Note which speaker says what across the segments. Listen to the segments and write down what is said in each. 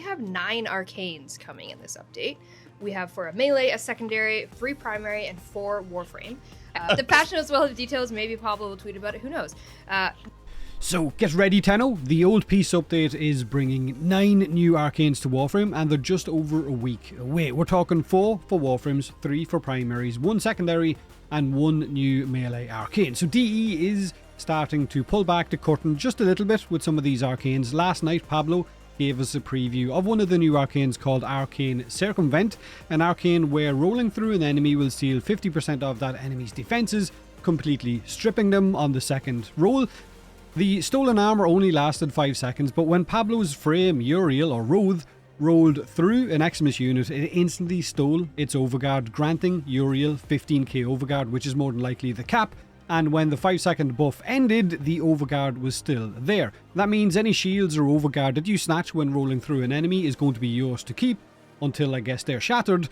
Speaker 1: have 9 Arcanes coming in this update. We have for a melee, a secondary, 3 primary, and 4 Warframe. The patch notes will have details. Maybe Pablo will tweet about it. Who knows?
Speaker 2: So get ready, Tenno. The Old Peace update is bringing 9 new Arcanes to Warframe, and they're just over a week away. We're talking 4 for Warframes, 3 for primaries, 1 secondary, and 1 new melee Arcane. So DE is starting to pull back the curtain just a little bit with some of these Arcanes. Last night, Pablo gave us a preview of one of the new Arcanes called Arcane Circumvent, an Arcane where rolling through an enemy will steal 50% of that enemy's defenses, completely stripping them on the second roll. The stolen armor only lasted 5 seconds, but when Pablo's frame, Uriel or Roth, rolled through an Eximus unit, it instantly stole its Overguard, granting Uriel 15k Overguard, which is more than likely the cap. And when the 5-second buff ended, the Overguard was still there. That means any shields or Overguard that you snatch when rolling through an enemy is going to be yours to keep, until I guess they're shattered.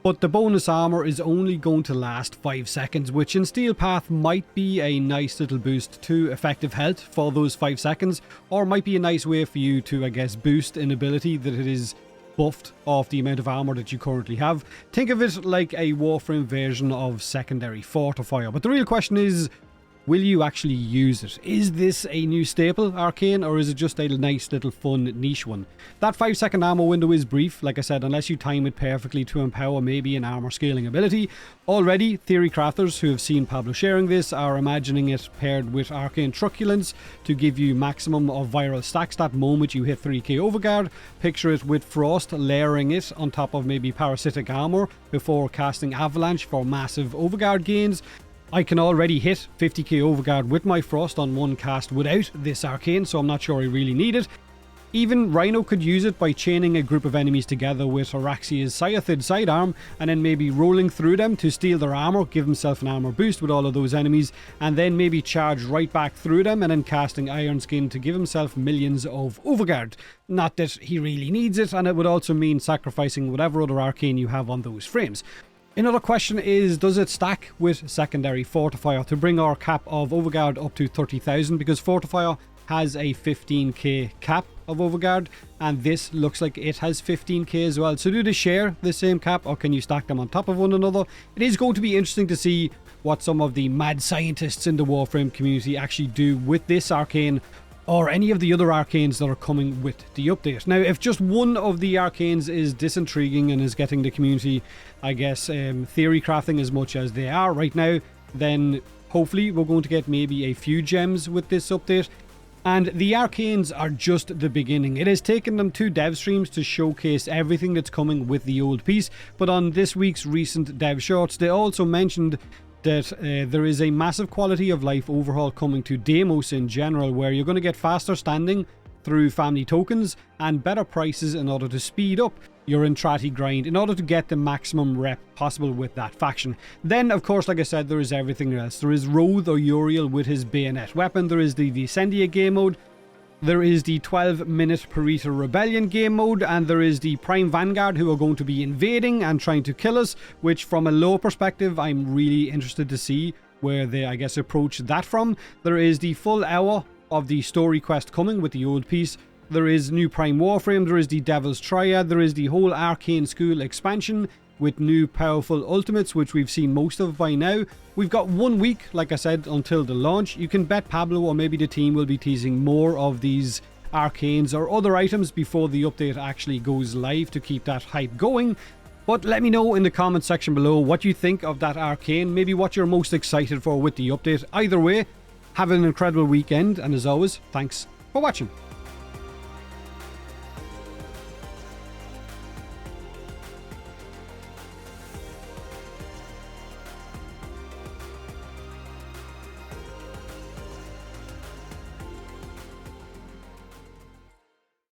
Speaker 2: But the bonus armor is only going to last 5 seconds, which in Steel Path might be a nice little boost to effective health for those 5 seconds, or might be a nice way for you to, I guess, boost an ability that it is buffed off the amount of armor that you currently have. Think of it like a Warframe version of secondary Fortifier. But the real question is, will you actually use it? Is this a new staple Arcane, or is it just a nice little fun niche one? That 5-second armor window is brief, like I said, unless you time it perfectly to empower maybe an armor scaling ability. Already, theory crafters who have seen Pablo sharing this are imagining it paired with Arcane Truculence to give you maximum of viral stacks that moment you hit 3k Overguard. Picture it with Frost layering it on top of maybe parasitic armor before casting Avalanche for massive Overguard gains. I can already hit 50k Overguard with my Frost on one cast without this Arcane, so I'm not sure I really need it. Even Rhino could use it by chaining a group of enemies together with Araxia's Scythid sidearm, and then maybe rolling through them to steal their armor, give himself an armor boost with all of those enemies, and then maybe charge right back through them and then casting Iron Skin to give himself millions of Overguard. Not that he really needs it, and it would also mean sacrificing whatever other Arcane you have on those frames. Another question is, does it stack with secondary Fortifier to bring our cap of Overguard up to 30,000, because Fortifier has a 15k cap of Overguard, and this looks like it has 15k as well. So do they share the same cap, or can you stack them on top of one another? It is going to be interesting to see what some of the mad scientists in the Warframe community actually do with this Arcane, or any of the other Arcanes that are coming with the update. Now, if just one of the Arcanes is disintriguing and is getting the community, I guess, theory crafting as much as they are right now, then hopefully we're going to get maybe a few gems with this update. And the Arcanes are just the beginning. It has taken them 2 dev streams to showcase everything that's coming with the Old Peace, but on this week's recent dev shorts, they also mentioned that there is a massive quality of life overhaul coming to Deimos in general, where you're going to get faster standing through family tokens and better prices in order to speed up your Entrati grind in order to get the maximum rep possible with that faction. Then, of course, like I said, there is everything else. There is Roth or Uriel with his bayonet weapon. There is the Descendia game mode. There is the 12-minute Parita Rebellion game mode, and there is the Prime Vanguard who are going to be invading and trying to kill us, which from a lore perspective, I'm really interested to see where they, I guess, approach that from. There is the full hour of the story quest coming with the Old Peace. There is new Prime Warframe, there is the Devil's Triad, there is the whole Arcane School expansion with new powerful ultimates, which we've seen most of by now. We've got 1 week, like I said, until the launch. You can bet Pablo or maybe the team will be teasing more of these Arcanes or other items before the update actually goes live to keep that hype going. But let me know in the comment section below what you think of that Arcane, maybe what you're most excited for with the update. Either way, have an incredible weekend, and as always, thanks for watching.